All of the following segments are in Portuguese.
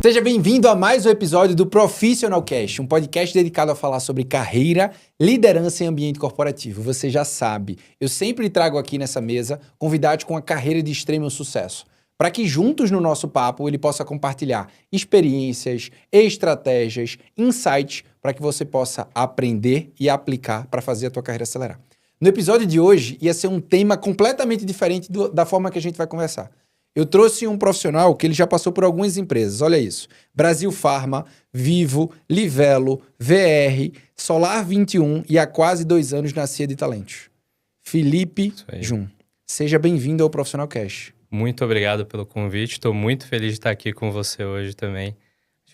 Seja bem-vindo a mais um episódio do Profissional Cast, um podcast dedicado a falar sobre carreira, liderança e ambiente corporativo. Você já sabe, eu sempre trago aqui nessa mesa convidados com uma carreira de extremo sucesso, para que juntos no nosso papo ele possa compartilhar experiências, estratégias, insights, para que você possa aprender e aplicar para fazer a tua carreira acelerar. No episódio de hoje ia ser um tema completamente diferente da forma que a gente vai conversar. Eu trouxe um profissional que ele já passou por algumas empresas, olha isso. Brasil Farma, Vivo, Livelo, VR, Solar 21 e há quase 2 anos na Cia de Talentos. Felipe Jun, seja bem-vindo ao Profissional Cast. Muito obrigado pelo convite, estou muito feliz de estar aqui com você hoje também.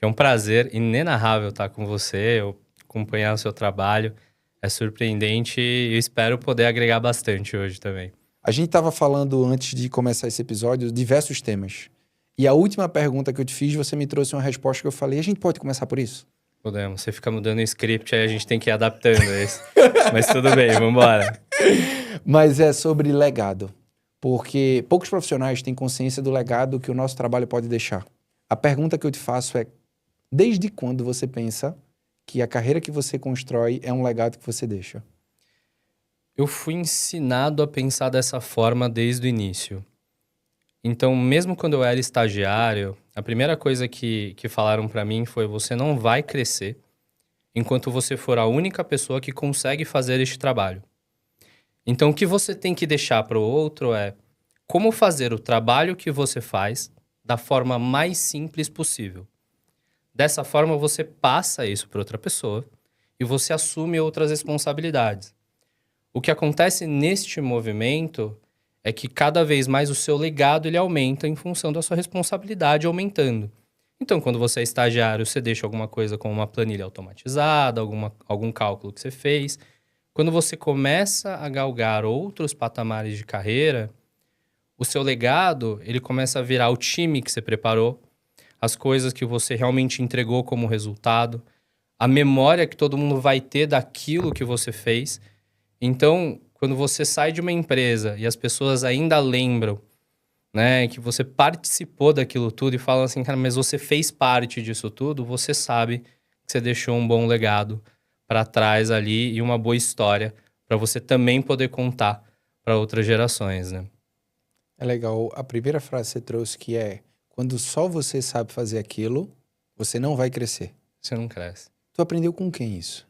É um prazer inenarrável estar com você, eu acompanhar o seu trabalho, é surpreendente e eu espero poder agregar bastante hoje também. A gente estava falando, antes de começar esse episódio, diversos temas. E a última pergunta que eu te fiz, você me trouxe uma resposta que eu falei, a gente pode começar por isso? Podemos, você fica mudando o script, aí a gente tem que ir adaptando isso. Mas tudo bem, vamos embora. Mas é sobre legado. Porque poucos profissionais têm consciência do legado que o nosso trabalho pode deixar. A pergunta que eu te faço é, desde quando você pensa que a carreira que você constrói é um legado que você deixa? Eu fui ensinado a pensar dessa forma desde o início. Então, mesmo quando eu era estagiário, a primeira coisa que falaram para mim foi: você não vai crescer enquanto você for a única pessoa que consegue fazer este trabalho. Então, o que você tem que deixar para o outro é como fazer o trabalho que você faz da forma mais simples possível. Dessa forma, você passa isso para outra pessoa e você assume outras responsabilidades. O que acontece neste movimento é que cada vez mais o seu legado ele aumenta em função da sua responsabilidade aumentando. Então, quando você é estagiário, você deixa alguma coisa como uma planilha automatizada, algum cálculo que você fez. Quando você começa a galgar outros patamares de carreira, o seu legado ele começa a virar o time que você preparou, as coisas que você realmente entregou como resultado, a memória que todo mundo vai ter daquilo que você fez. Então, quando você sai de uma empresa e as pessoas ainda lembram, né, que você participou daquilo tudo e falam assim, cara, mas você fez parte disso tudo, você sabe que você deixou um bom legado para trás ali e uma boa história para você também poder contar para outras gerações, né? É legal. A primeira frase que você trouxe que é, quando só você sabe fazer aquilo, você não vai crescer. Você não cresce. Tu aprendeu com quem isso?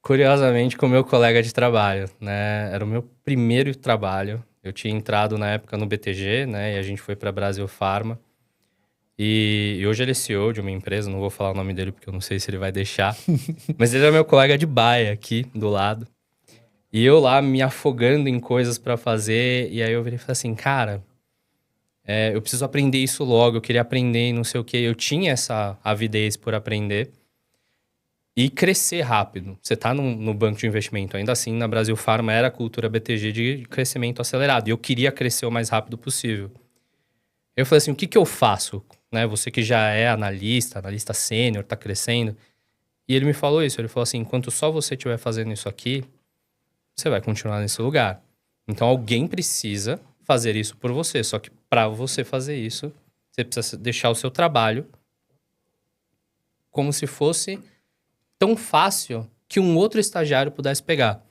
Curiosamente, com o meu colega de trabalho, né? Era o meu primeiro trabalho. Eu tinha entrado na época no BTG, né? E a gente foi para Brasil Farma. E hoje ele é CEO de uma empresa, não vou falar o nome dele porque eu não sei se ele vai deixar. Mas ele é meu colega de baia aqui, do lado. E eu lá me afogando em coisas para fazer. E aí eu virei e falei assim, cara, eu preciso aprender isso logo. Eu queria aprender e não sei o quê. Eu tinha essa avidez por aprender. E crescer rápido. Você está no banco de investimento. Ainda assim, na Brasil Farma era a cultura BTG de crescimento acelerado. E eu queria crescer o mais rápido possível. Eu falei assim, o que eu faço? Né? Você que já é analista sênior, está crescendo. E ele me falou isso. Ele falou assim, enquanto só você estiver fazendo isso aqui, você vai continuar nesse lugar. Então, alguém precisa fazer isso por você. Só que para você fazer isso, você precisa deixar o seu trabalho como se fosse tão fácil que um outro estagiário pudesse pegar.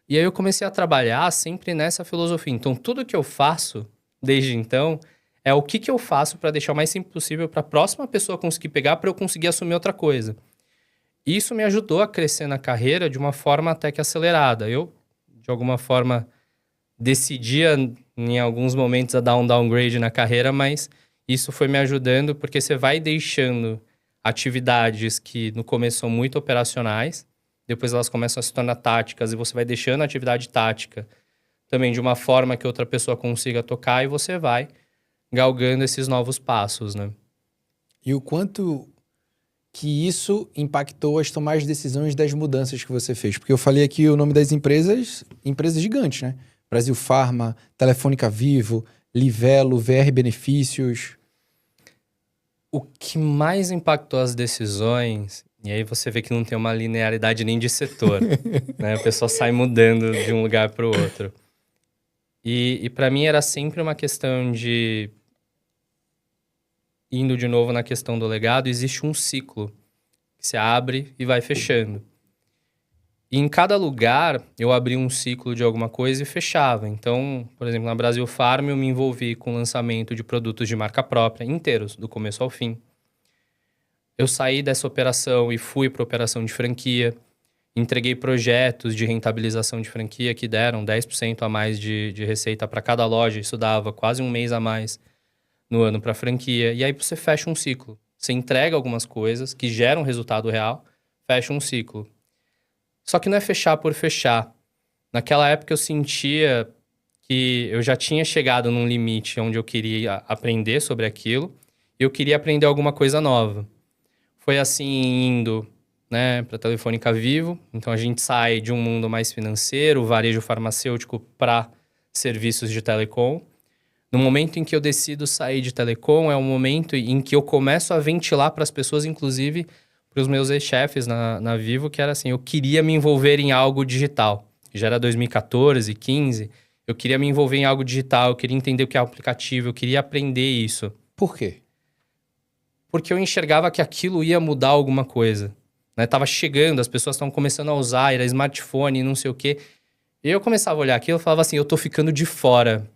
E aí eu comecei a trabalhar sempre nessa filosofia. Então, tudo que eu faço desde então é o que eu faço para deixar o mais simples possível para a próxima pessoa conseguir pegar, para eu conseguir assumir outra coisa. Isso me ajudou a crescer na carreira de uma forma até que acelerada. Eu, de alguma forma, decidia em alguns momentos a dar um downgrade na carreira, mas isso foi me ajudando porque você vai deixando atividades que no começo são muito operacionais, depois elas começam a se tornar táticas e você vai deixando a atividade tática também de uma forma que outra pessoa consiga tocar e você vai galgando esses novos passos, né? E o quanto que isso impactou as tomadas de decisões das mudanças que você fez? Porque eu falei aqui o nome das empresas gigantes, né? Brasil Farma, Telefônica Vivo, Livelo, VR Benefícios. O que mais impactou as decisões, e aí você vê que não tem uma linearidade nem de setor, né? A pessoa sai mudando de um lugar para o outro. E para mim era sempre uma questão de, indo de novo na questão do legado, existe um ciclo que se abre e vai fechando. E em cada lugar, eu abri um ciclo de alguma coisa e fechava. Então, por exemplo, na Brasil Farm, eu me envolvi com o lançamento de produtos de marca própria, inteiros, do começo ao fim. Eu saí dessa operação e fui para a operação de franquia. Entreguei projetos de rentabilização de franquia que deram 10% a mais de receita para cada loja. Isso dava quase um mês a mais no ano para a franquia. E aí você fecha um ciclo. Você entrega algumas coisas que geram resultado real, fecha um ciclo. Só que não é fechar por fechar. Naquela época eu sentia que eu já tinha chegado num limite onde eu queria aprender sobre aquilo e eu queria aprender alguma coisa nova. Foi assim indo, né, para a Telefônica Vivo. Então a gente sai de um mundo mais financeiro, varejo farmacêutico, para serviços de telecom. No momento em que eu decido sair de telecom, é o momento em que eu começo a ventilar para as pessoas, inclusive para os meus ex-chefes na Vivo, que era assim, eu queria me envolver em algo digital. Já era 2014, 15, eu queria me envolver em algo digital, eu queria entender o que é o aplicativo, eu queria aprender isso. Por quê? Porque eu enxergava que aquilo ia mudar alguma coisa. Né? Tava chegando, as pessoas estavam começando a usar, era smartphone, não sei o quê. E eu começava a olhar aquilo e falava assim, eu tô ficando de fora.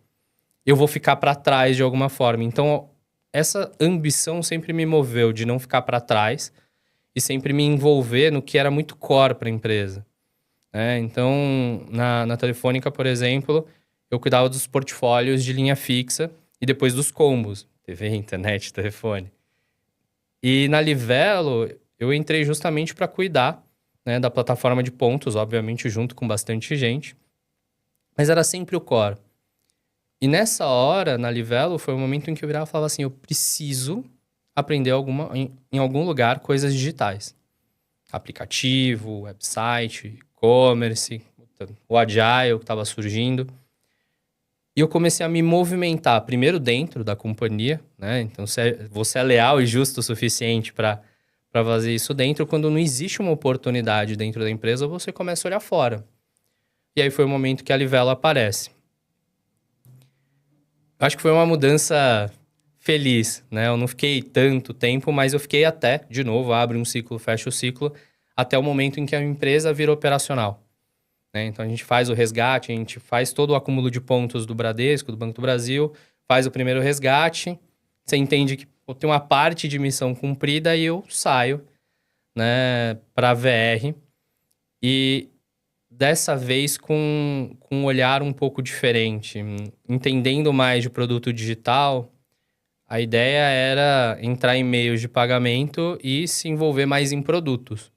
Eu vou ficar para trás de alguma forma. Então, essa ambição sempre me moveu de não ficar para trás e sempre me envolver no que era muito core para a empresa. Então, na Telefônica, por exemplo, eu cuidava dos portfólios de linha fixa e depois dos combos, TV, internet, telefone. E na Livelo, eu entrei justamente para cuidar, né, da plataforma de pontos, obviamente junto com bastante gente, mas era sempre o core. E nessa hora, na Livelo, foi o momento em que eu virava e falava assim, eu preciso aprender em algum lugar coisas digitais. Aplicativo, website, e-commerce, o Agile que estava surgindo. E eu comecei a me movimentar, primeiro dentro da companhia, né? Então, você é leal e justo o suficiente para fazer isso dentro. Quando não existe uma oportunidade dentro da empresa, você começa a olhar fora. E aí foi o momento que a Livelo aparece. Acho que foi uma mudança feliz, né? Eu não fiquei tanto tempo, mas eu fiquei até, de novo, abre um ciclo, fecha o ciclo, até o momento em que a empresa vira operacional. Né? Então, a gente faz o resgate, a gente faz todo o acúmulo de pontos do Bradesco, do Banco do Brasil, faz o primeiro resgate, você entende que tem uma parte de missão cumprida e eu saio, né, para a VR. E dessa vez com um olhar um pouco diferente, entendendo mais de produto digital. A ideia era entrar em meios de pagamento e se envolver mais em produtos.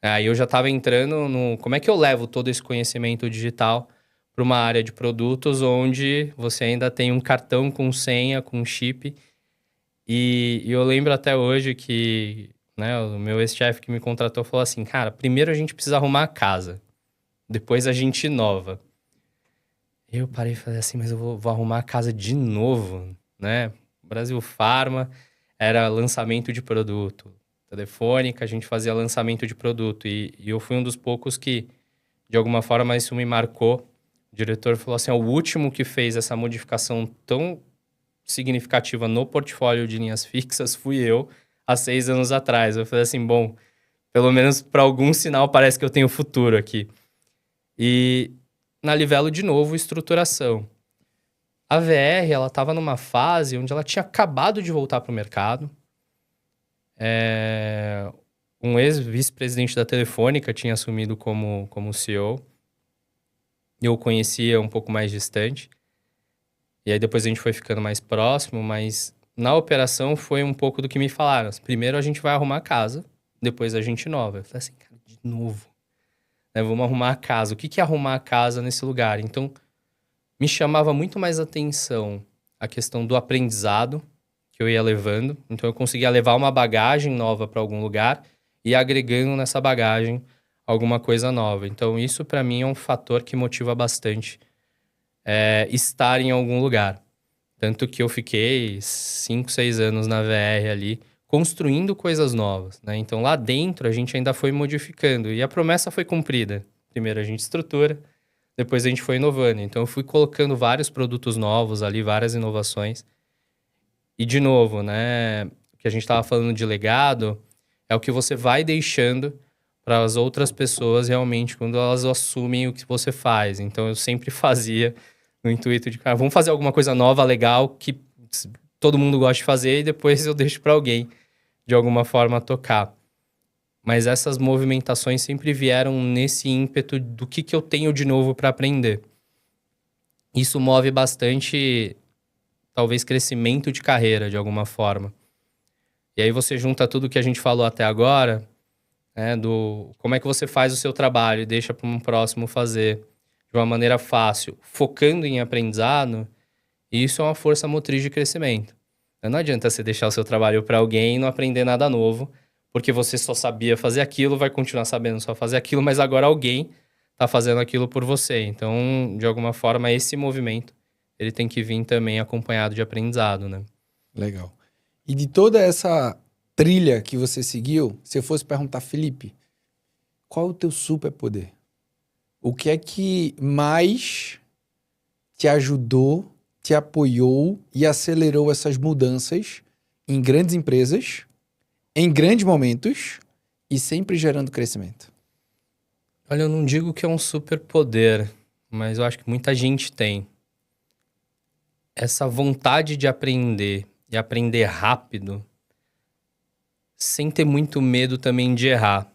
Aí eu já estava entrando no... Como é que eu levo todo esse conhecimento digital para uma área de produtos onde você ainda tem um cartão com senha, com chip. E eu lembro até hoje que, né, o meu ex-chefe que me contratou falou assim, cara, primeiro a gente precisa arrumar a casa, depois a gente inova. Eu parei e falei assim, mas eu vou arrumar a casa de novo, né? Brasil Farma era lançamento de produto. Telefônica, a gente fazia lançamento de produto. E eu fui um dos poucos que, de alguma forma, isso me marcou. O diretor falou assim, o último que fez essa modificação tão significativa no portfólio de linhas fixas fui eu, há 6 anos atrás. Eu falei assim, bom, pelo menos para algum sinal parece que eu tenho futuro aqui. E na Livelo, de novo, estruturação. A VR, ela estava numa fase onde ela tinha acabado de voltar para o mercado. Um ex-vice-presidente da Telefônica tinha assumido como CEO. Eu o conhecia um pouco mais distante. E aí depois a gente foi ficando mais próximo, mas na operação foi um pouco do que me falaram. Primeiro a gente vai arrumar a casa, depois a gente inova. Eu falei assim, cara, de novo. Vamos arrumar a casa. O que é arrumar a casa nesse lugar? Então, me chamava muito mais atenção a questão do aprendizado que eu ia levando. Então, eu conseguia levar uma bagagem nova para algum lugar e agregando nessa bagagem alguma coisa nova. Então, isso para mim é um fator que motiva bastante estar em algum lugar. Tanto que eu fiquei 5, 6 anos na VR ali, construindo coisas novas, né? Então, lá dentro, a gente ainda foi modificando. E a promessa foi cumprida. Primeiro, a gente estrutura. depois a gente foi inovando. Então eu fui colocando vários produtos novos ali, várias inovações. E de novo, né, o que a gente estava falando de legado é o que você vai deixando para as outras pessoas realmente quando elas assumem o que você faz. Então eu sempre fazia no intuito de, cara, vamos fazer alguma coisa nova, legal, que todo mundo gosta de fazer e depois eu deixo para alguém de alguma forma tocar. Mas essas movimentações sempre vieram nesse ímpeto do que eu tenho de novo para aprender. Isso move bastante, talvez, crescimento de carreira, de alguma forma. E aí você junta tudo que a gente falou até agora, né, do como é que você faz o seu trabalho e deixa para um próximo fazer de uma maneira fácil, focando em aprendizado, e isso é uma força motriz de crescimento. Não adianta você deixar o seu trabalho para alguém e não aprender nada novo, porque você só sabia fazer aquilo, vai continuar sabendo só fazer aquilo, mas agora alguém está fazendo aquilo por você. Então, de alguma forma, esse movimento ele tem que vir também acompanhado de aprendizado, né? Legal. E de toda essa trilha que você seguiu, se eu fosse perguntar, Felipe, qual é o teu superpoder? O que é que mais te ajudou, te apoiou e acelerou essas mudanças em grandes empresas, em grandes momentos e sempre gerando crescimento? Olha, eu não digo que é um superpoder, mas eu acho que muita gente tem. Essa vontade de aprender e aprender rápido, sem ter muito medo também de errar.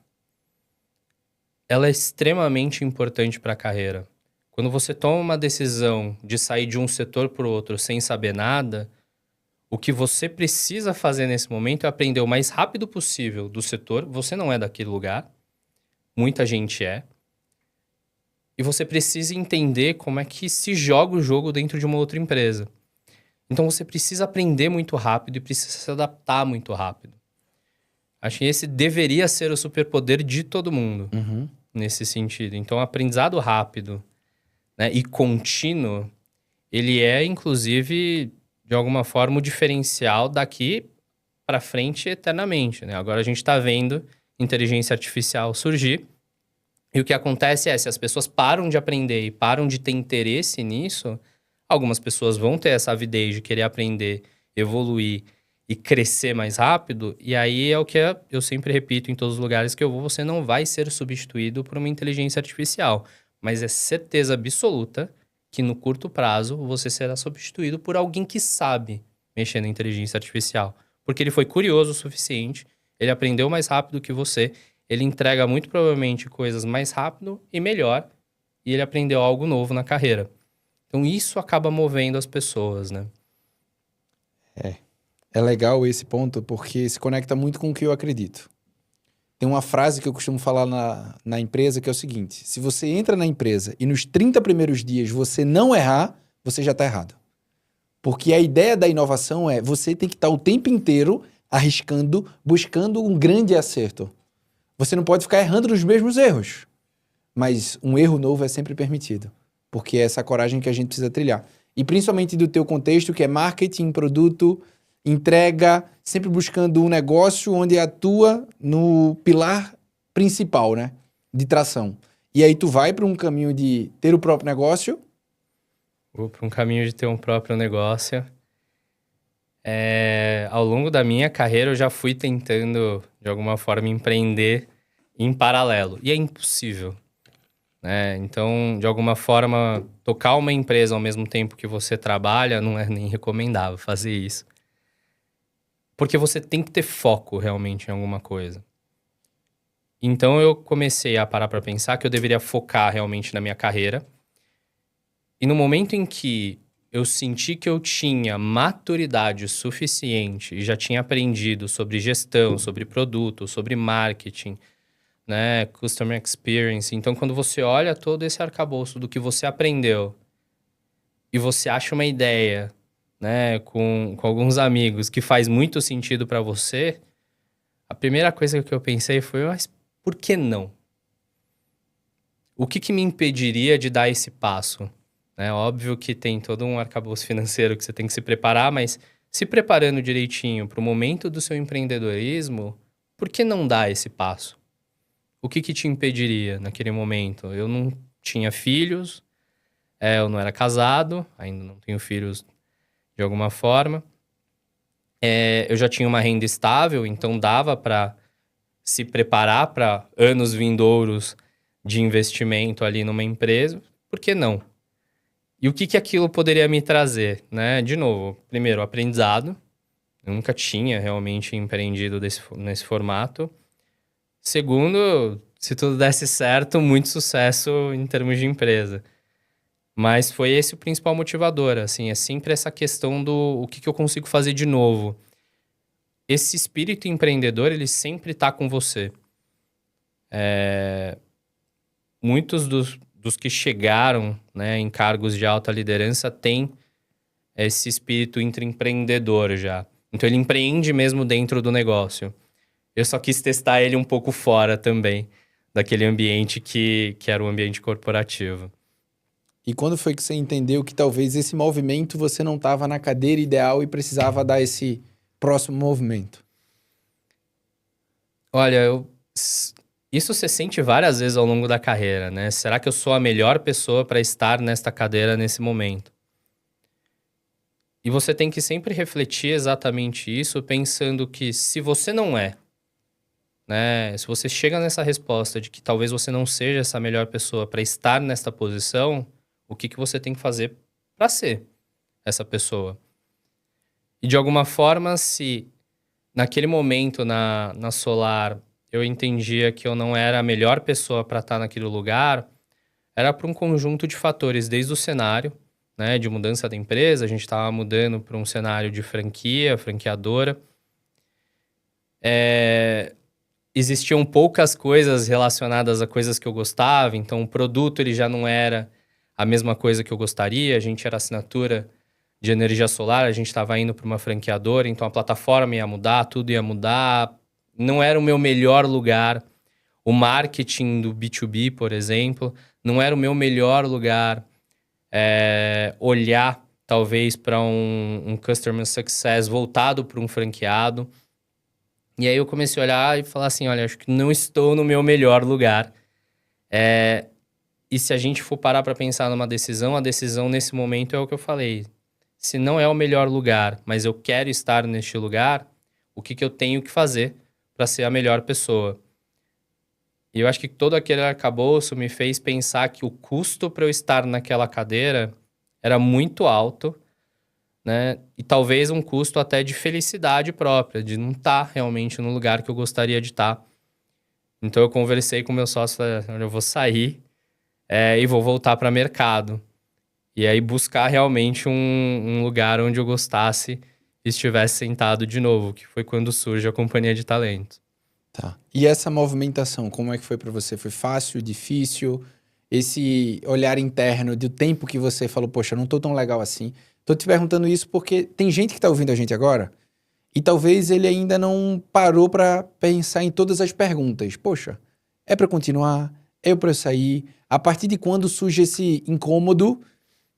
Ela é extremamente importante para a carreira. Quando você toma uma decisão de sair de um setor para o outro sem saber nada, o que você precisa fazer nesse momento é aprender o mais rápido possível do setor. Você não é daquele lugar, muita gente é. E você precisa entender como é que se joga o jogo dentro de uma outra empresa. Então você precisa aprender muito rápido e precisa se adaptar muito rápido. Acho que esse deveria ser o superpoder de todo mundo, nesse sentido. Então, aprendizado rápido, né, e contínuo, ele é, inclusive, de alguma forma, o diferencial daqui para frente eternamente, né? Agora a gente está vendo inteligência artificial surgir. E o que acontece é, se as pessoas param de aprender e param de ter interesse nisso, algumas pessoas vão ter essa avidez de querer aprender, evoluir e crescer mais rápido. E aí é o que eu sempre repito em todos os lugares que eu vou, você não vai ser substituído por uma inteligência artificial. Mas é certeza absoluta que no curto prazo você será substituído por alguém que sabe mexer na inteligência artificial. Porque ele foi curioso o suficiente, ele aprendeu mais rápido que você, ele entrega muito provavelmente coisas mais rápido e melhor, e ele aprendeu algo novo na carreira. Então isso acaba movendo as pessoas, né? É legal esse ponto porque se conecta muito com o que eu acredito. Tem uma frase que eu costumo falar na empresa que é o seguinte: se você entra na empresa e nos 30 primeiros dias você não errar, você já está errado. Porque a ideia da inovação é você tem que estar o tempo inteiro arriscando, buscando um grande acerto. Você não pode ficar errando nos mesmos erros. Mas um erro novo é sempre permitido. Porque é essa coragem que a gente precisa trilhar. E principalmente do teu contexto, que é marketing, produto, entrega, sempre buscando um negócio onde atua no pilar principal, né? De tração. E aí tu vai para um caminho de ter o próprio negócio. Vou para um caminho de ter um próprio negócio. Ao longo da minha carreira, eu já fui tentando, de alguma forma, empreender em paralelo. E é impossível, né? Então, de alguma forma, tocar uma empresa ao mesmo tempo que você trabalha não é nem recomendável fazer isso. Porque você tem que ter foco realmente em alguma coisa. Então, eu comecei a parar para pensar que eu deveria focar realmente na minha carreira. E no momento em que eu senti que eu tinha maturidade suficiente e já tinha aprendido sobre gestão, sobre produto, sobre marketing, né, customer experience. Então, quando você olha todo esse arcabouço do que você aprendeu e você acha uma ideia, né, com alguns amigos que faz muito sentido para você, a primeira coisa que eu pensei foi, mas por que não? O que me impediria de dar esse passo? É óbvio que tem todo um arcabouço financeiro que você tem que se preparar, mas se preparando direitinho para o momento do seu empreendedorismo, por que não dar esse passo? O que te impediria naquele momento? Eu não tinha filhos, Eu não era casado, ainda não tenho filhos de alguma forma. Eu já tinha uma renda estável, então dava para se preparar para anos vindouros de investimento ali numa empresa. Por que não? E o que que aquilo poderia me trazer, né? De novo, primeiro, aprendizado. Eu nunca tinha realmente empreendido nesse formato. Segundo, se tudo desse certo, muito sucesso em termos de empresa. Mas foi esse o principal motivador, assim, é sempre essa questão do o que que eu consigo fazer de novo. Esse espírito empreendedor, ele sempre tá com você. Muitos dos que chegaram, né, em cargos de alta liderança têm esse espírito intraempreendedor já. Então ele empreende mesmo dentro do negócio. Eu só quis testar ele um pouco fora também, daquele ambiente que era o ambiente corporativo. E quando foi que você entendeu que talvez esse movimento você não estava na cadeira ideal e precisava dar esse próximo movimento? Olha, isso você sente várias vezes ao longo da carreira, né? Será que eu sou a melhor pessoa para estar nesta cadeira nesse momento? E você tem que sempre refletir exatamente isso, pensando que se você não é, né? Se você chega nessa resposta de que talvez você não seja essa melhor pessoa para estar nesta posição, o que que você tem que fazer para ser essa pessoa? E de alguma forma, se naquele momento na Solar eu entendia que eu não era a melhor pessoa para estar naquele lugar, era por um conjunto de fatores, desde o cenário, né, de mudança da empresa, a gente estava mudando para um cenário de franquia, franqueadora. Existiam poucas coisas relacionadas a coisas que eu gostava, então o produto ele já não era a mesma coisa que eu gostaria, a gente era assinatura de energia solar, a gente estava indo para uma franqueadora, então a plataforma ia mudar, tudo ia mudar, não era o meu melhor lugar. O marketing do B2B, por exemplo, não era o meu melhor lugar. Olhar, talvez, para um Customer Success voltado para um franqueado. E aí eu comecei a olhar e falar assim, olha, acho que não estou no meu melhor lugar. E se a gente for parar para pensar numa decisão, a decisão nesse momento é o que eu falei. Se não é o melhor lugar, mas eu quero estar neste lugar, o que que eu tenho que fazer para ser a melhor pessoa? E eu acho que todo aquele arcabouço me fez pensar que o custo para eu estar naquela cadeira era muito alto, né? E talvez um custo até de felicidade própria, de não estar realmente no lugar que eu gostaria de estar. Então eu conversei com meu sócio, falei, olha, eu vou sair e vou voltar para mercado. E aí buscar realmente um lugar onde eu gostasse e estivesse sentado de novo, que foi quando surge a companhia de talentos. Tá. E essa movimentação, como é que foi para você? Foi fácil, difícil? Esse olhar interno do tempo que você falou, poxa, eu não tô tão legal assim. Tô te perguntando isso porque tem gente que tá ouvindo a gente agora e talvez ele ainda não parou para pensar em todas as perguntas. Poxa, é para continuar? É para eu sair? A partir de quando surge esse incômodo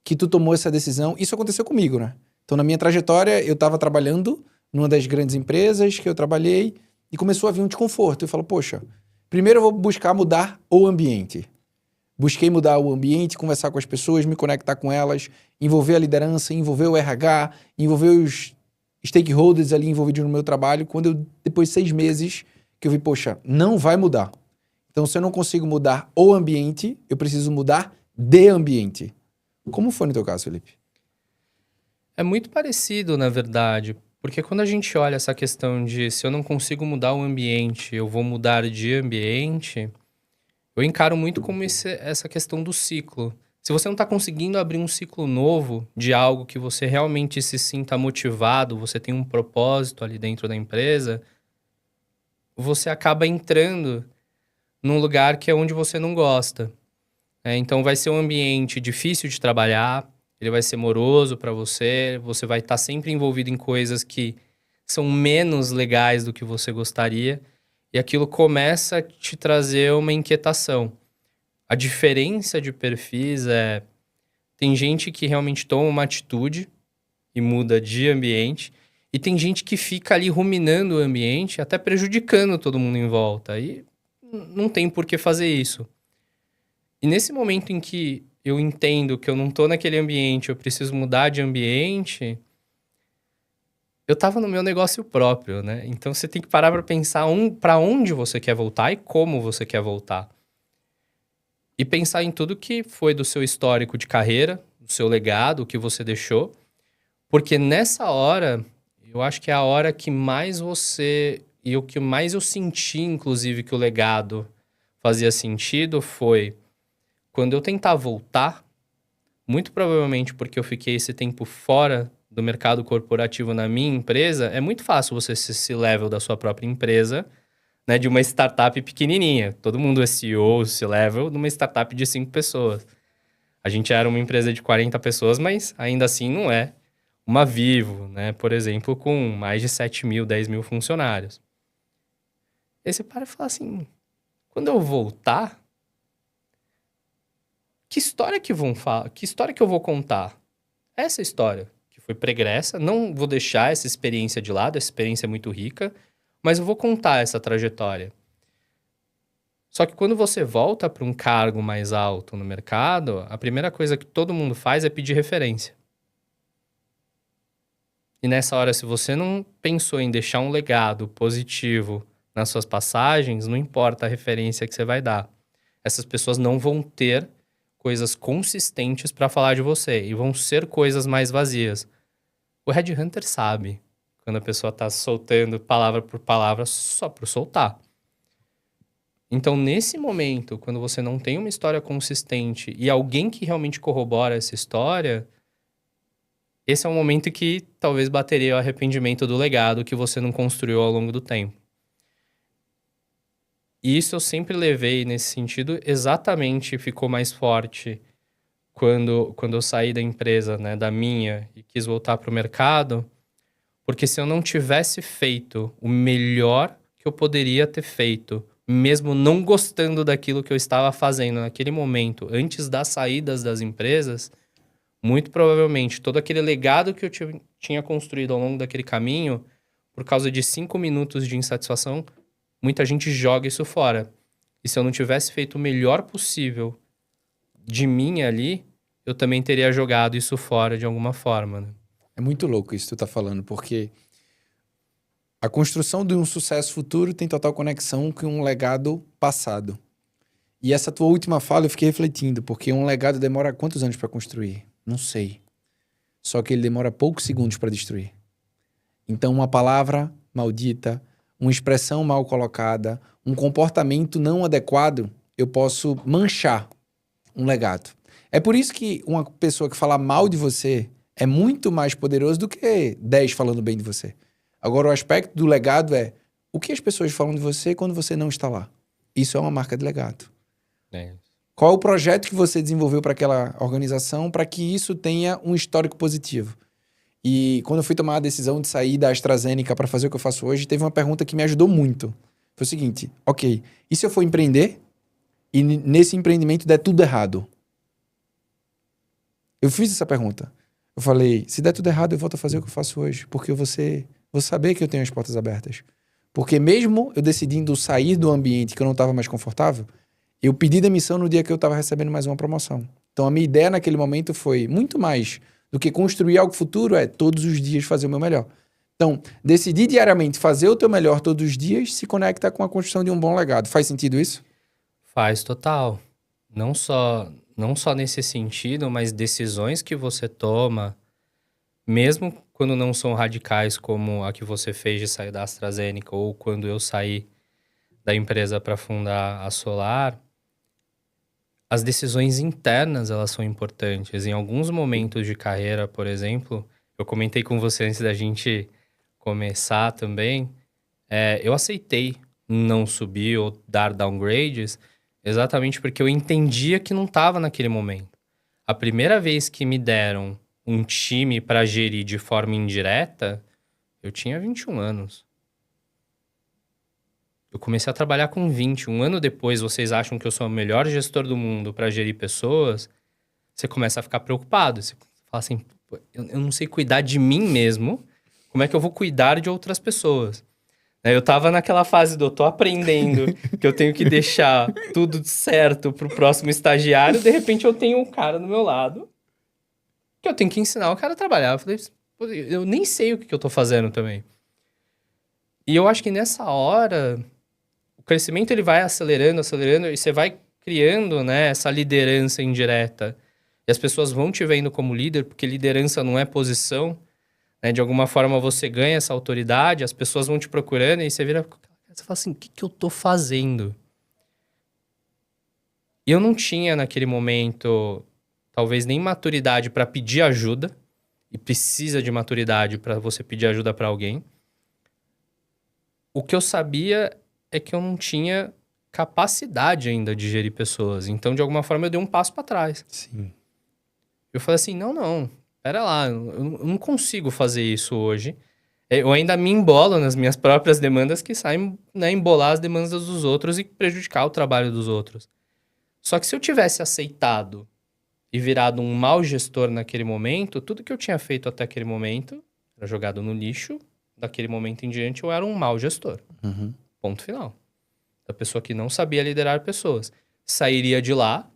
que tu tomou essa decisão? Isso aconteceu comigo, né? Então, na minha trajetória, eu tava trabalhando numa das grandes empresas que eu trabalhei e começou a vir um desconforto. Eu falo, poxa, primeiro eu vou buscar mudar o ambiente. Busquei mudar o ambiente, conversar com as pessoas, me conectar com elas, envolver a liderança, envolver o RH, envolver os stakeholders ali envolvidos no meu trabalho. Quando eu, depois de 6 meses, que eu vi, poxa, não vai mudar. Então, se eu não consigo mudar o ambiente, eu preciso mudar de ambiente. Como foi no teu caso, Felipe? É muito parecido, na verdade, porque quando a gente olha essa questão de se eu não consigo mudar o ambiente, eu vou mudar de ambiente, eu encaro muito como essa questão do ciclo. Se você não está conseguindo abrir um ciclo novo de algo que você realmente se sinta motivado, você tem um propósito ali dentro da empresa, você acaba entrando num lugar que é onde você não gosta. Então vai ser um ambiente difícil de trabalhar, ele vai ser moroso para você, você vai estar sempre envolvido em coisas que são menos legais do que você gostaria, e aquilo começa a te trazer uma inquietação. A diferença de perfis tem gente que realmente toma uma atitude e muda de ambiente, e tem gente que fica ali ruminando o ambiente, até prejudicando todo mundo em volta. E não tem por que fazer isso. E nesse momento em que eu entendo que eu não tô naquele ambiente, eu preciso mudar de ambiente, eu tava no meu negócio próprio, né? Então você tem que parar para pensar para onde você quer voltar e como você quer voltar. E pensar em tudo que foi do seu histórico de carreira, do seu legado, o que você deixou. Porque nessa hora, eu acho que é a hora que mais você... E o que mais eu senti, inclusive, que o legado fazia sentido foi... Quando eu tentar voltar, muito provavelmente porque eu fiquei esse tempo fora do mercado corporativo na minha empresa, é muito fácil você ser esse level da sua própria empresa, né, de uma startup pequenininha. Todo mundo é CEO, C-level, de uma startup de 5 pessoas. A gente era uma empresa de 40 pessoas, mas ainda assim não é uma Vivo, né, por exemplo, com mais de 7 mil, 10 mil funcionários. Aí você para e fala assim, quando eu voltar, que história que vão falar? Que história que eu vou contar? Essa história que foi pregressa, não vou deixar essa experiência de lado, essa experiência é muito rica, mas eu vou contar essa trajetória. Só que quando você volta para um cargo mais alto no mercado, a primeira coisa que todo mundo faz é pedir referência. E nessa hora, se você não pensou em deixar um legado positivo nas suas passagens, não importa a referência que você vai dar. Essas pessoas não vão ter coisas consistentes para falar de você e vão ser coisas mais vazias. O headhunter sabe quando a pessoa está soltando palavra por palavra só por soltar. Então, nesse momento, quando você não tem uma história consistente e alguém que realmente corrobora essa história, esse é um momento que talvez bateria o arrependimento do legado que você não construiu ao longo do tempo. E isso eu sempre levei nesse sentido, exatamente ficou mais forte quando eu saí da empresa, né, da minha, e quis voltar para o mercado, porque se eu não tivesse feito o melhor que eu poderia ter feito, mesmo não gostando daquilo que eu estava fazendo naquele momento, antes das saídas das empresas, muito provavelmente todo aquele legado que eu tinha construído ao longo daquele caminho, por causa de 5 minutos de insatisfação, muita gente joga isso fora. E se eu não tivesse feito o melhor possível de mim ali, eu também teria jogado isso fora de alguma forma, né? É muito louco isso que tu tá falando, porque a construção de um sucesso futuro tem total conexão com um legado passado. E essa tua última fala eu fiquei refletindo, porque um legado demora quantos anos para construir? Não sei. Só que ele demora poucos segundos para destruir. Então, uma palavra maldita, uma expressão mal colocada, um comportamento não adequado, eu posso manchar um legado. É por isso que uma pessoa que fala mal de você é muito mais poderoso do que 10 falando bem de você. Agora, o aspecto do legado é o que as pessoas falam de você quando você não está lá. Isso é uma marca de legado. É. Qual é o projeto que você desenvolveu para aquela organização para que isso tenha um histórico positivo? E quando eu fui tomar a decisão de sair da AstraZeneca para fazer o que eu faço hoje, teve uma pergunta que me ajudou muito. Foi o seguinte, ok, e se eu for empreender e nesse empreendimento der tudo errado? Eu fiz essa pergunta. Eu falei, se der tudo errado, eu volto a fazer o que eu faço hoje, porque vou saber que eu tenho as portas abertas. Porque mesmo eu decidindo sair do ambiente que eu não estava mais confortável, eu pedi demissão no dia que eu estava recebendo mais uma promoção. Então a minha ideia naquele momento foi muito mais do que construir algo futuro, é todos os dias fazer o meu melhor. Então, decidir diariamente fazer o teu melhor todos os dias se conecta com a construção de um bom legado. Faz sentido isso? Faz total. Não só nesse sentido, mas decisões que você toma, mesmo quando não são radicais como a que você fez de sair da AstraZeneca ou quando eu saí da empresa para fundar a Solar, as decisões internas, elas são importantes. Em alguns momentos de carreira, por exemplo, eu comentei com você antes da gente começar também, eu aceitei não subir ou dar downgrades exatamente porque eu entendia que não estava naquele momento. A primeira vez que me deram um time para gerir de forma indireta, eu tinha 21 anos. Eu comecei a trabalhar com 20. Um ano depois, vocês acham que eu sou o melhor gestor do mundo para gerir pessoas, você começa a ficar preocupado. Você fala assim, eu não sei cuidar de mim mesmo, como é que eu vou cuidar de outras pessoas? Eu tava naquela fase do eu tô aprendendo, que eu tenho que deixar tudo certo pro próximo estagiário, de repente eu tenho um cara do meu lado que eu tenho que ensinar o cara a trabalhar. Eu falei, "Pô, eu nem sei o que eu tô fazendo também." E eu acho que nessa hora, o crescimento ele vai acelerando, acelerando, e você vai criando, né, essa liderança indireta. E as pessoas vão te vendo como líder, porque liderança não é posição, né? De alguma forma você ganha essa autoridade, as pessoas vão te procurando, e você vira... Você fala assim, o que que eu tô fazendo? E eu não tinha naquele momento, talvez nem maturidade para pedir ajuda, e precisa de maturidade para você pedir ajuda para alguém. O que eu sabia é que eu não tinha capacidade ainda de gerir pessoas. Então, de alguma forma, eu dei um passo para trás. Sim. Eu falei assim, não, pera lá, eu não consigo fazer isso hoje. Eu ainda me embolo nas minhas próprias demandas que saem, né, embolar as demandas dos outros e prejudicar o trabalho dos outros. Só que se eu tivesse aceitado e virado um mau gestor naquele momento, tudo que eu tinha feito até aquele momento era jogado no lixo. Daquele momento em diante, eu era um mau gestor. Uhum. Ponto final. Da pessoa que não sabia liderar pessoas. Sairia de lá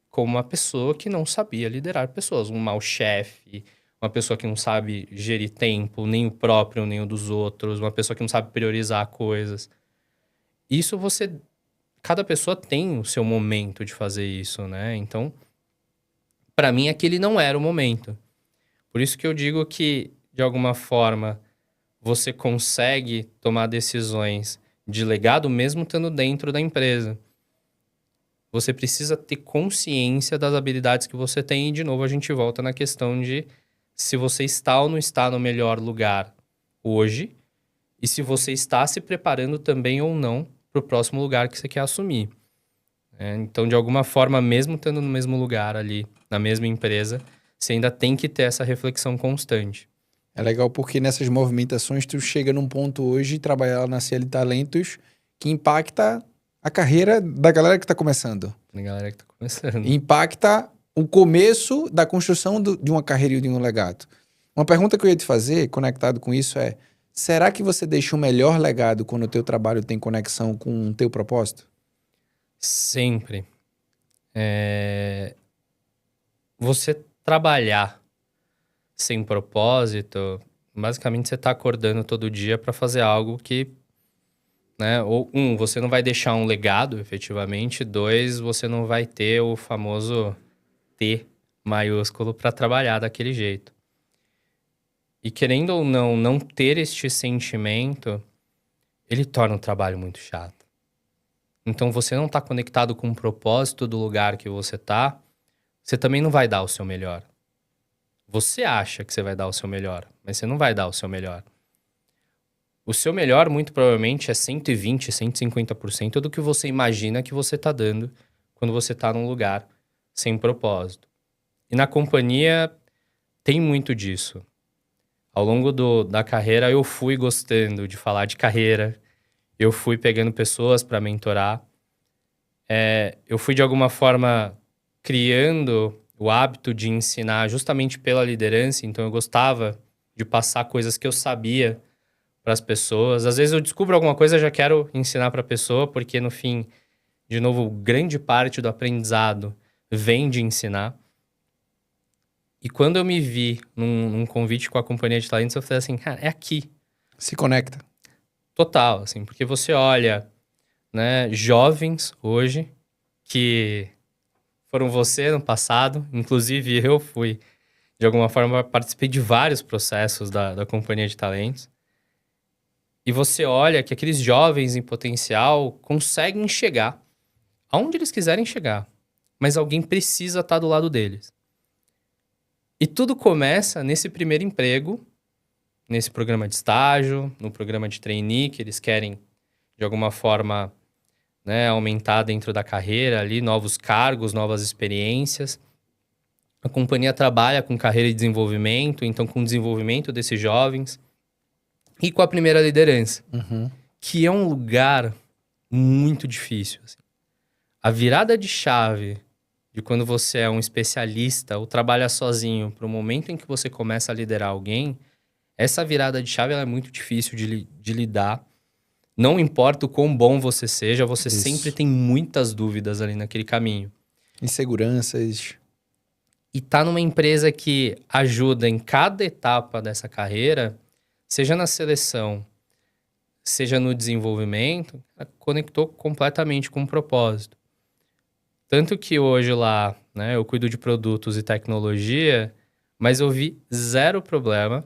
como uma pessoa que não sabia liderar pessoas. Um mau chefe, uma pessoa que não sabe gerir tempo, nem o próprio, nem o dos outros. Uma pessoa que não sabe priorizar coisas. Isso você... Cada pessoa tem o seu momento de fazer isso, né? Então, para mim, aquele não era o momento. Por isso que eu digo que, de alguma forma, você consegue tomar decisões de legado mesmo estando dentro da empresa. Você precisa ter consciência das habilidades que você tem. E, de novo, a gente volta na questão de se você está ou não está no melhor lugar hoje e se você está se preparando também ou não para o próximo lugar que você quer assumir. Então, de alguma forma, mesmo estando no mesmo lugar ali, na mesma empresa, você ainda tem que ter essa reflexão constante. É legal porque nessas movimentações tu chega num ponto hoje, trabalhar lá na CL Talentos, que impacta a carreira da galera que está começando. A galera que tá começando. Impacta o começo da construção de uma carreira e de um legado. Uma pergunta que eu ia te fazer, conectado com isso, é: será que você deixa um melhor legado quando o teu trabalho tem conexão com o teu propósito? Sempre. Você trabalhar sem propósito, basicamente você tá acordando todo dia para fazer algo que, né, ou você não vai deixar um legado, efetivamente. 2, você não vai ter o famoso T maiúsculo para trabalhar daquele jeito. E querendo ou não ter este sentimento, ele torna o trabalho muito chato. Então, você não tá conectado com o propósito do lugar que você tá, você também não vai dar o seu melhor. Você acha que você vai dar o seu melhor, mas você não vai dar o seu melhor. O seu melhor, muito provavelmente, é 120%, 150% do que você imagina que você tá dando quando você tá num lugar sem propósito. E na companhia, tem muito disso. Ao longo da carreira, eu fui gostando de falar de carreira, eu fui pegando pessoas para mentorar, eu fui, de alguma forma, criando o hábito de ensinar justamente pela liderança. Então, eu gostava de passar coisas que eu sabia para as pessoas. Às vezes, eu descubro alguma coisa e já quero ensinar para a pessoa, porque, no fim, de novo, grande parte do aprendizado vem de ensinar. E quando eu me vi num convite com a Companhia de Talentos, eu falei assim, cara, é aqui. Se conecta. Total, assim, porque você olha, né, jovens hoje que foram você no passado, inclusive eu fui, de alguma forma, participei de vários processos da Companhia de Talentos. E você olha que aqueles jovens em potencial conseguem chegar aonde eles quiserem chegar, mas alguém precisa estar do lado deles. E tudo começa nesse primeiro emprego, nesse programa de estágio, no programa de trainee, que eles querem, de alguma forma, né, aumentar dentro da carreira ali, novos cargos, novas experiências. A companhia trabalha com carreira e desenvolvimento, então com o desenvolvimento desses jovens. E com a primeira liderança, que é um lugar muito difícil. Assim. A virada de chave de quando você é um especialista ou trabalha sozinho para o momento em que você começa a liderar alguém, essa virada de chave ela é muito difícil de lidar. Não importa o quão bom você seja, você Isso. sempre tem muitas dúvidas ali naquele caminho. Inseguranças. E tá numa empresa que ajuda em cada etapa dessa carreira, seja na seleção, seja no desenvolvimento, conectou completamente com o propósito. Tanto que hoje lá, né, eu cuido de produtos e tecnologia, mas eu vi zero problema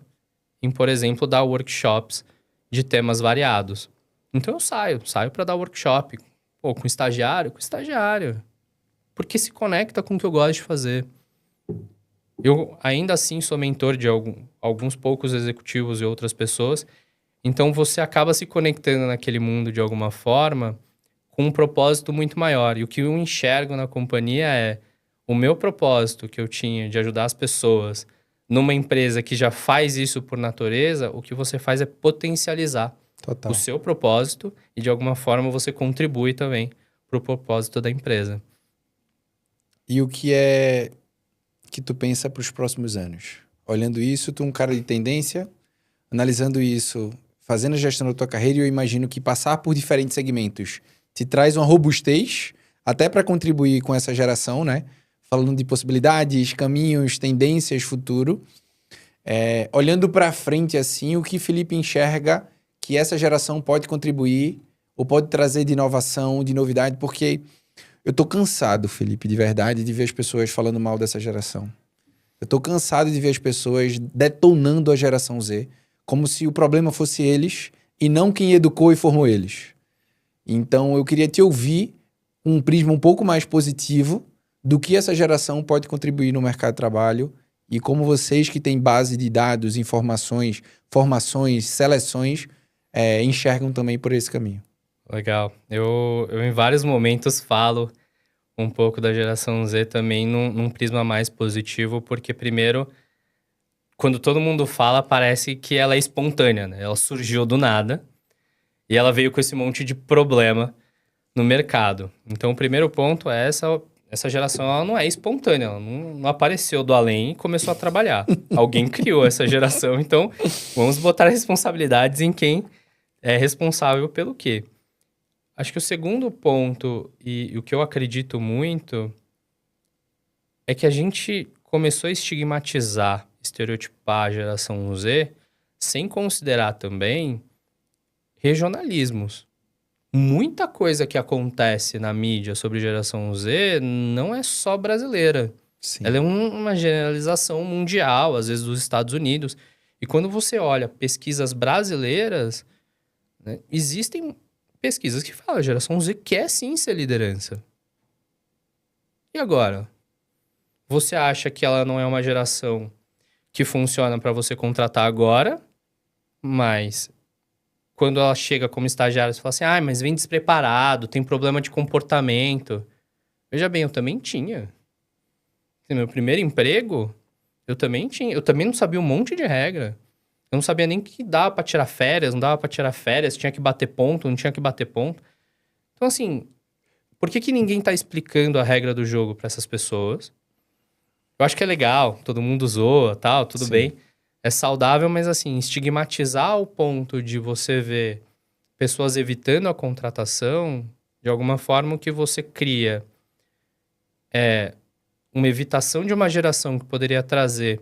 em, por exemplo, dar workshops de temas variados. Então eu saio para dar workshop. Pô, com estagiário? Com estagiário. Porque se conecta com o que eu gosto de fazer. Eu ainda assim sou mentor de alguns poucos executivos e outras pessoas. Então você acaba se conectando naquele mundo de alguma forma com um propósito muito maior. E o que eu enxergo na companhia é o meu propósito que eu tinha de ajudar as pessoas numa empresa que já faz isso por natureza, o que você faz é potencializar Total. o seu propósito e de alguma forma você contribui também para o propósito da empresa. E o que é que tu pensa para os próximos anos? Olhando isso, tu é um cara de tendência, analisando isso, fazendo a gestão da tua carreira, e eu imagino que passar por diferentes segmentos te traz uma robustez, até para contribuir com essa geração, né? Falando de possibilidades, caminhos, tendências, futuro. Olhando para frente assim, o que Felipe enxerga que essa geração pode contribuir ou pode trazer de inovação, de novidade, porque eu tô cansado, Felipe, de verdade, de ver as pessoas falando mal dessa geração. Eu tô cansado de ver as pessoas detonando a geração Z, como se o problema fosse eles e não quem educou e formou eles. Então, eu queria te ouvir um prisma um pouco mais positivo do que essa geração pode contribuir no mercado de trabalho e como vocês que têm base de dados, informações, formações, seleções, enxergam também por esse caminho. Legal. Eu em vários momentos falo um pouco da geração Z também num prisma mais positivo, porque primeiro, quando todo mundo fala, parece que ela é espontânea, né? Ela surgiu do nada e ela veio com esse monte de problema no mercado. Então, o primeiro ponto é essa geração, ela não é espontânea, ela não apareceu do além e começou a trabalhar. Alguém criou essa geração, então vamos botar responsabilidades em quem é responsável pelo quê. Acho que o segundo ponto, e o que eu acredito muito, é que a gente começou a estigmatizar, estereotipar a geração Z, sem considerar também regionalismos. Muita coisa que acontece na mídia sobre geração Z não é só brasileira. Sim. Ela é uma generalização mundial, às vezes dos Estados Unidos. E quando você olha pesquisas brasileiras, né, existem pesquisas que falam, a geração Z quer sim ser liderança. E agora? Você acha que ela não é uma geração que funciona para você contratar agora, mas quando ela chega como estagiária, você fala assim, mas vem despreparado, tem problema de comportamento. Veja bem, eu também tinha. No meu primeiro emprego, eu também não sabia um monte de regra. Eu não sabia nem que dava pra tirar férias, não dava pra tirar férias, tinha que bater ponto, não tinha que bater ponto. Então, assim, por que ninguém tá explicando a regra do jogo pra essas pessoas? Eu acho que é legal, todo mundo zoa, tal, tudo Sim. bem. É saudável, mas assim, estigmatizar ao ponto de você ver pessoas evitando a contratação, de alguma forma o que você cria é uma evitação de uma geração que poderia trazer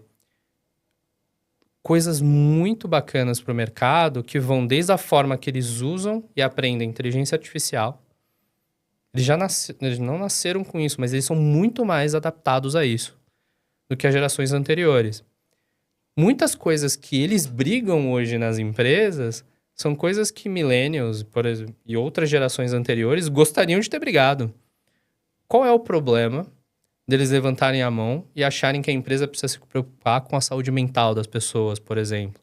coisas muito bacanas para o mercado, que vão desde a forma que eles usam e aprendem inteligência artificial. Eles não nasceram com isso, mas eles são muito mais adaptados a isso do que as gerações anteriores. Muitas coisas que eles brigam hoje nas empresas são coisas que millennials, por exemplo, e outras gerações anteriores gostariam de ter brigado. Qual é o problema deles levantarem a mão e acharem que a empresa precisa se preocupar com a saúde mental das pessoas, por exemplo?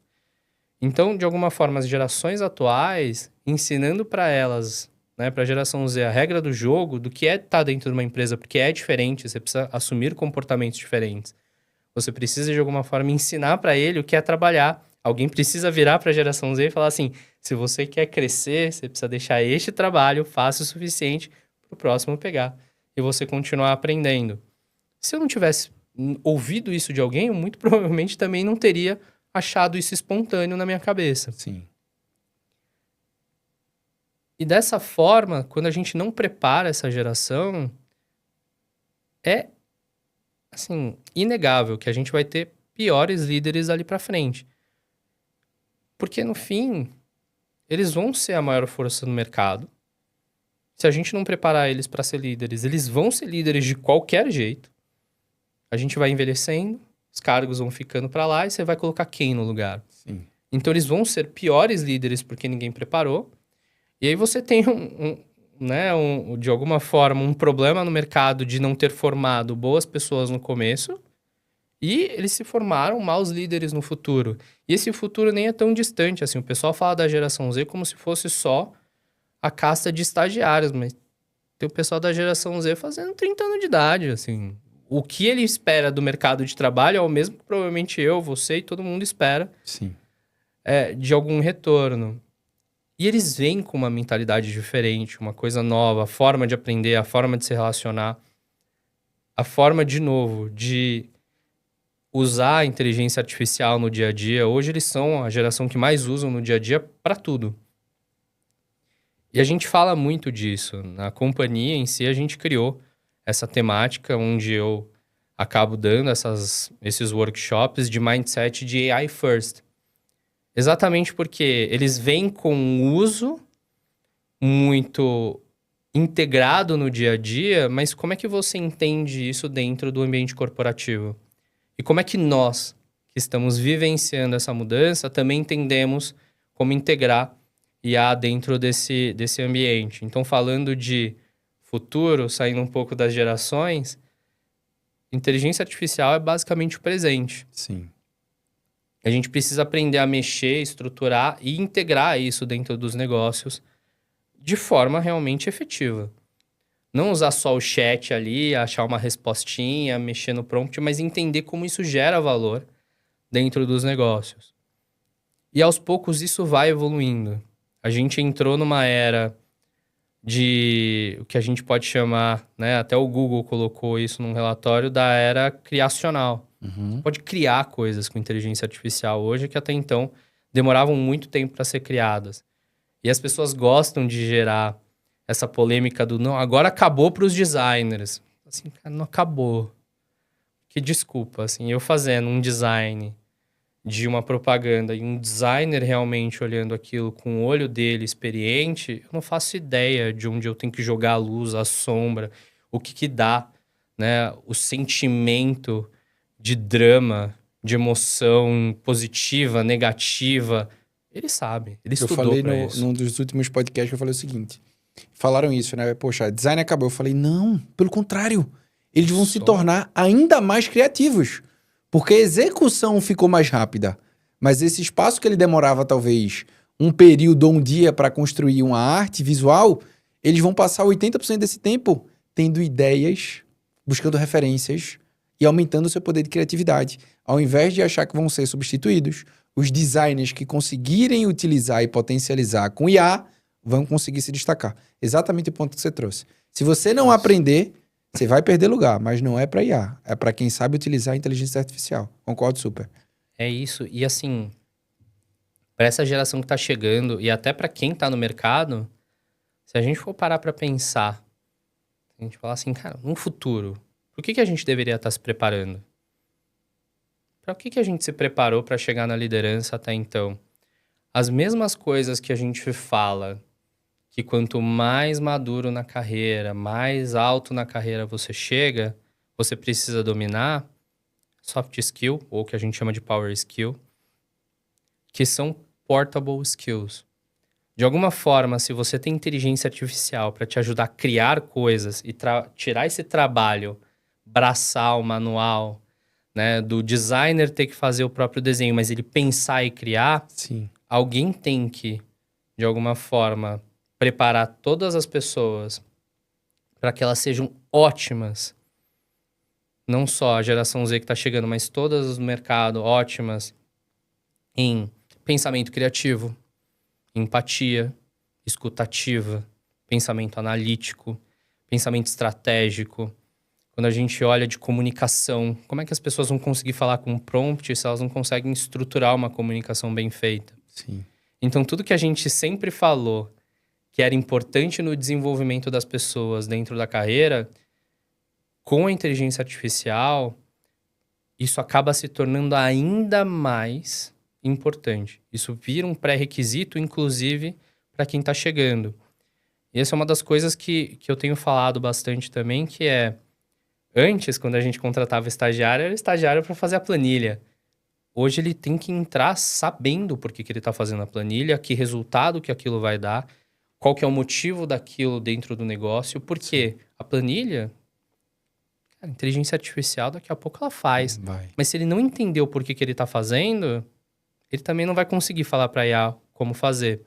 Então, de alguma forma, as gerações atuais, ensinando para elas, né, para a geração Z, a regra do jogo, do que é estar dentro de uma empresa, porque é diferente, você precisa assumir comportamentos diferentes. Você precisa, de alguma forma, ensinar para ele o que é trabalhar. Alguém precisa virar para a geração Z e falar assim, se você quer crescer, você precisa deixar este trabalho fácil o suficiente para o próximo pegar. E você continuar aprendendo. Se eu não tivesse ouvido isso de alguém, eu muito provavelmente também não teria achado isso espontâneo na minha cabeça. Sim. E dessa forma, quando a gente não prepara essa geração, é, assim, inegável que a gente vai ter piores líderes ali para frente. Porque, no fim, eles vão ser a maior força no mercado. Se a gente não preparar eles para ser líderes, eles vão ser líderes de qualquer jeito. A gente vai envelhecendo, os cargos vão ficando para lá e você vai colocar quem no lugar? Sim. Então, eles vão ser piores líderes porque ninguém preparou. E aí você tem de alguma forma, um problema no mercado de não ter formado boas pessoas no começo. E eles se formaram maus líderes no futuro. E esse futuro nem é tão distante, assim. O pessoal fala da geração Z como se fosse só a casta de estagiários, mas tem o pessoal da geração Z fazendo 30 anos de idade, assim. O que ele espera do mercado de trabalho é o mesmo que provavelmente eu, você e todo mundo espera. Sim. De algum retorno. E eles vêm com uma mentalidade diferente, uma coisa nova, a forma de aprender, a forma de se relacionar, a forma, de novo, de usar a inteligência artificial no dia a dia. Hoje eles são a geração que mais usam no dia a dia para tudo. E a gente fala muito disso. Na companhia em si, a gente criou essa temática onde eu acabo dando esses workshops de mindset de AI first. Exatamente porque eles vêm com um uso muito integrado no dia a dia, mas como é que você entende isso dentro do ambiente corporativo? E como é que nós, que estamos vivenciando essa mudança, também entendemos como integrar IA dentro desse ambiente? Então, falando de futuro, saindo um pouco das gerações, inteligência artificial é basicamente o presente. Sim. A gente precisa aprender a mexer, estruturar e integrar isso dentro dos negócios de forma realmente efetiva. Não usar só o chat ali, achar uma respostinha, mexer no prompt, mas entender como isso gera valor dentro dos negócios. E aos poucos isso vai evoluindo. A gente entrou numa era de o que a gente pode chamar, né? Até o Google colocou isso num relatório da era criacional. Uhum. Você pode criar coisas com inteligência artificial hoje que até então demoravam muito tempo para ser criadas. E as pessoas gostam de gerar essa polêmica do não, agora acabou para os designers. Assim, cara, não acabou. Que desculpa, assim, eu fazendo um design de uma propaganda e um designer realmente olhando aquilo com o olho dele experiente, eu não faço ideia de onde eu tenho que jogar a luz, a sombra, o que dá, né, o sentimento de drama, de emoção positiva, negativa. Ele sabe, ele Eu estudou falei pra isso. num dos últimos podcasts que eu falei o seguinte. Falaram isso, né? Poxa, design acabou. Eu falei, não, pelo contrário. Eles vão se tornar ainda mais criativos. Porque a execução ficou mais rápida. Mas esse espaço que ele demorava, talvez, um período ou um dia para construir uma arte visual, eles vão passar 80% desse tempo tendo ideias, buscando referências e aumentando o seu poder de criatividade. Ao invés de achar que vão ser substituídos, os designers que conseguirem utilizar e potencializar com IA vão conseguir se destacar. Exatamente o ponto que você trouxe. Se você não aprender, você vai perder lugar, mas não é para IA. É para quem sabe utilizar a inteligência artificial. Concordo super. É isso. E assim, para essa geração que tá chegando e até para quem tá no mercado, se a gente for parar para pensar, a gente falar assim, cara, no futuro, por que a gente deveria estar se preparando? Para o que a gente se preparou para chegar na liderança até então? As mesmas coisas que a gente fala, que quanto mais maduro na carreira, mais alto na carreira você chega, você precisa dominar soft skill, ou que a gente chama de power skill, que são portable skills. De alguma forma, se você tem inteligência artificial para te ajudar a criar coisas e tirar esse trabalho braçal, manual, né, do designer ter que fazer o próprio desenho, mas ele pensar e criar, Sim. alguém tem que, de alguma forma, preparar todas as pessoas para que elas sejam ótimas. Não só a geração Z que está chegando, mas todas no mercado ótimas em pensamento criativo, empatia, escutativa, pensamento analítico, pensamento estratégico. Quando a gente olha de comunicação, como é que as pessoas vão conseguir falar com um prompt se elas não conseguem estruturar uma comunicação bem feita? Sim. Então, tudo que a gente sempre falou que era importante no desenvolvimento das pessoas dentro da carreira, com a inteligência artificial, isso acaba se tornando ainda mais importante. Isso vira um pré-requisito, inclusive, para quem está chegando. E essa é uma das coisas que eu tenho falado bastante também, que é, antes, quando a gente contratava estagiário, era estagiário para fazer a planilha. Hoje ele tem que entrar sabendo por que ele está fazendo a planilha, que resultado que aquilo vai dar, qual que é o motivo daquilo dentro do negócio, porque a planilha, a inteligência artificial daqui a pouco ela faz. Vai. Mas se ele não entendeu por que ele está fazendo, ele também não vai conseguir falar para a IA como fazer.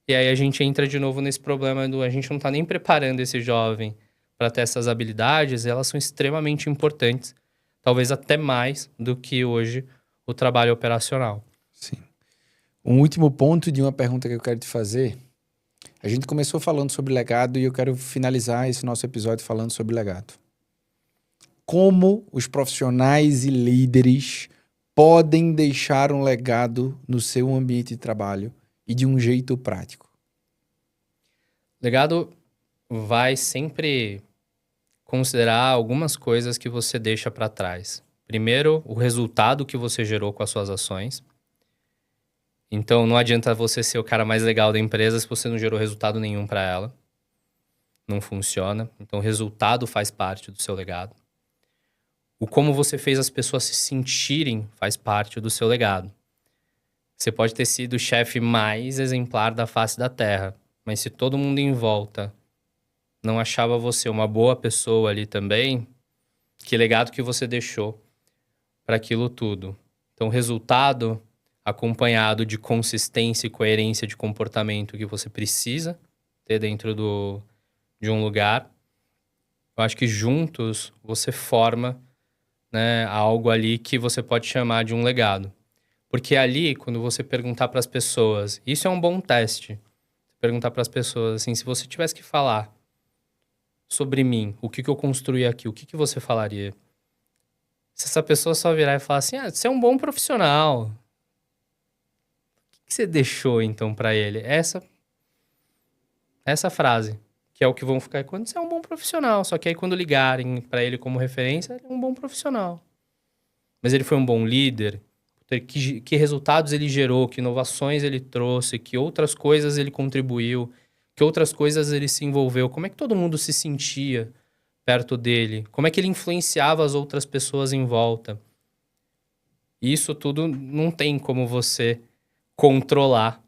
E aí a gente entra de novo nesse problema a gente não está nem preparando esse jovem para ter essas habilidades, e elas são extremamente importantes, talvez até mais do que hoje o trabalho operacional. Sim. Um último ponto de uma pergunta que eu quero te fazer. A gente começou falando sobre legado e eu quero finalizar esse nosso episódio falando sobre legado. Como os profissionais e líderes podem deixar um legado no seu ambiente de trabalho e de um jeito prático? Legado vai sempre considerar algumas coisas que você deixa para trás. Primeiro, o resultado que você gerou com as suas ações. Então, não adianta você ser o cara mais legal da empresa se você não gerou resultado nenhum para ela. Não funciona. Então, o resultado faz parte do seu legado. O como você fez as pessoas se sentirem faz parte do seu legado. Você pode ter sido o chefe mais exemplar da face da Terra, mas se todo mundo em volta não achava você uma boa pessoa ali também, que legado que você deixou para aquilo tudo? Então, resultado acompanhado de consistência e coerência de comportamento que você precisa ter dentro de um lugar. Eu acho que juntos você forma, né, algo ali que você pode chamar de um legado. Porque ali, quando você perguntar para as pessoas, isso é um bom teste. Perguntar para as pessoas assim, se você tivesse que falar sobre mim, o que eu construí aqui, o que você falaria? Se essa pessoa só virar e falar assim, você é um bom profissional. O que você deixou, então, para ele? Essa frase, que é o que vão ficar quando você é um bom profissional. Só que aí, quando ligarem para ele como referência, ele é um bom profissional. Mas ele foi um bom líder? Que resultados ele gerou? Que inovações ele trouxe? Que outras coisas ele contribuiu? Que outras coisas ele se envolveu? Como é que todo mundo se sentia perto dele? Como é que ele influenciava as outras pessoas em volta? Isso tudo não tem como você controlar,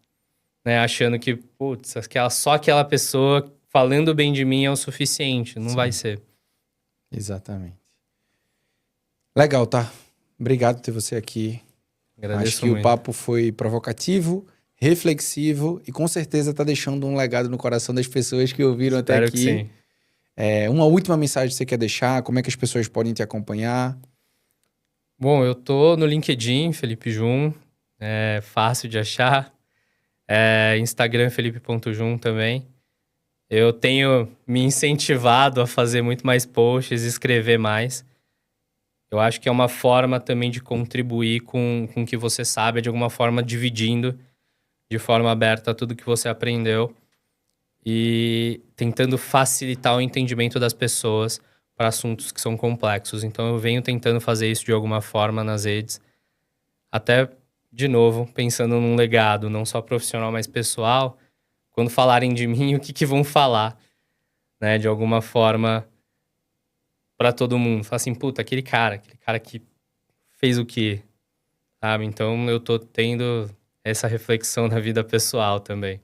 né? Achando que, putz, só aquela pessoa falando bem de mim é o suficiente. Não vai ser. Exatamente. Legal, tá? Obrigado por ter você aqui. Agradeço Acho que muito. o papo foi provocativo, reflexivo e com certeza tá deixando um legado no coração das pessoas que ouviram até Espero aqui. que sim. Uma última mensagem que você quer deixar? Como é que as pessoas podem te acompanhar? Bom, eu tô no LinkedIn, Felipe Jun. É fácil de achar. Instagram, felipe.jun também. Eu tenho me incentivado a fazer muito mais posts, escrever mais. Eu acho que é uma forma também de contribuir com o que você sabe, de alguma forma dividindo de forma aberta tudo que você aprendeu e tentando facilitar o entendimento das pessoas para assuntos que são complexos. Então eu venho tentando fazer isso de alguma forma nas redes, até, de novo, pensando num legado, não só profissional, mas pessoal. Quando falarem de mim, o que vão falar, né? De alguma forma, para todo mundo. Fala assim, puta, aquele cara que fez o quê? Sabe? Então eu tô tendo essa reflexão na vida pessoal também.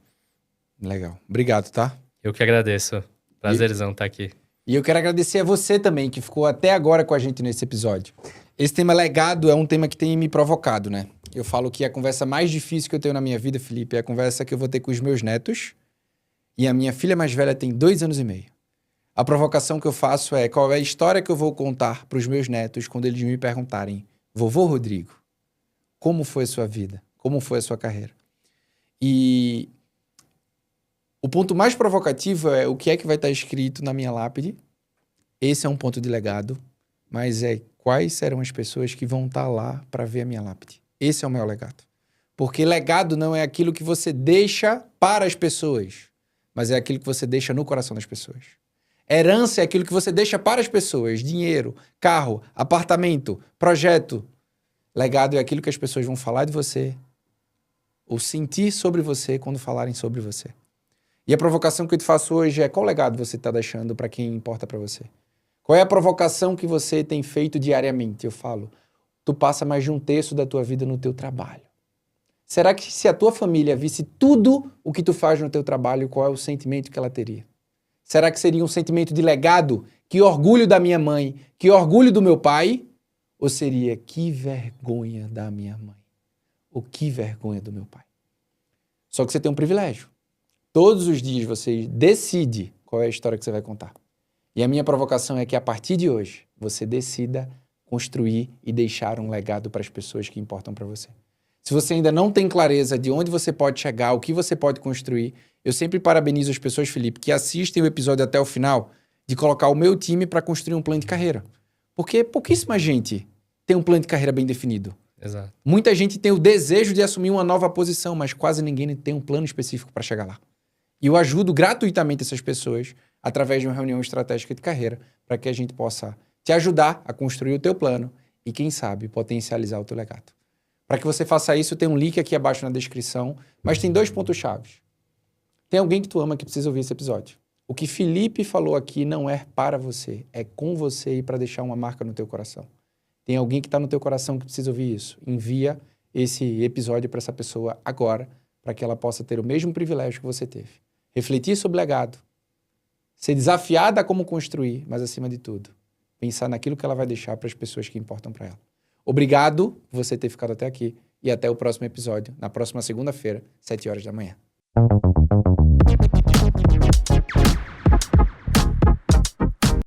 Legal. Obrigado, tá? Eu que agradeço. Prazerzão estar aqui. E eu quero agradecer a você também, que ficou até agora com a gente nesse episódio. Esse tema legado é um tema que tem me provocado, né? Eu falo que a conversa mais difícil que eu tenho na minha vida, Felipe, é a conversa que eu vou ter com os meus netos. E a minha filha mais velha tem 2 anos e meio. A provocação que eu faço é qual é a história que eu vou contar para os meus netos quando eles me perguntarem: vovô Rodrigo, como foi a sua vida? Como foi a sua carreira? E o ponto mais provocativo é o que é que vai estar escrito na minha lápide. Esse é um ponto de legado, mas é quais serão as pessoas que vão estar lá para ver a minha lápide. Esse é o meu legado. Porque legado não é aquilo que você deixa para as pessoas. mas é aquilo que você deixa no coração das pessoas. Herança é aquilo que você deixa para as pessoas. Dinheiro, carro, apartamento, projeto. Legado é aquilo que as pessoas vão falar de você ou sentir sobre você quando falarem sobre você. E a provocação que eu te faço hoje é: qual legado você está deixando para quem importa para você? Qual é a provocação que você tem feito diariamente? Eu falo, tu passa mais de 1/3 da tua vida no teu trabalho. Será que se a tua família visse tudo o que tu faz no teu trabalho, qual é o sentimento que ela teria? Será que seria um sentimento de legado? Que orgulho da minha mãe, que orgulho do meu pai? Ou seria que vergonha da minha mãe? Ou que vergonha do meu pai? Só que você tem um privilégio. Todos os dias você decide qual é a história que você vai contar. E a minha provocação é que a partir de hoje você decida construir e deixar um legado para as pessoas que importam para você. Se você ainda não tem clareza de onde você pode chegar, o que você pode construir, eu sempre parabenizo as pessoas, Felipe, que assistem o episódio até o final, de colocar o meu time para construir um plano de carreira. Porque pouquíssima gente tem um plano de carreira bem definido. Exato. Muita gente tem o desejo de assumir uma nova posição, mas quase ninguém tem um plano específico para chegar lá. E eu ajudo gratuitamente essas pessoas através de uma reunião estratégica de carreira para que a gente possa te ajudar a construir o teu plano e, quem sabe, potencializar o teu legado. Para que você faça isso, tem um link aqui abaixo na descrição, mas tem 2 pontos-chave. Tem alguém que tu ama que precisa ouvir esse episódio. O que Felipe falou aqui não é para você, é com você e para deixar uma marca no teu coração. Tem alguém que está no teu coração que precisa ouvir isso. Envia esse episódio para essa pessoa agora, para que ela possa ter o mesmo privilégio que você teve. Refletir sobre o legado, ser desafiada a como construir, mas acima de tudo, pensar naquilo que ela vai deixar para as pessoas que importam para ela. Obrigado por você ter ficado até aqui e até o próximo episódio, na próxima segunda-feira, 7 horas da manhã.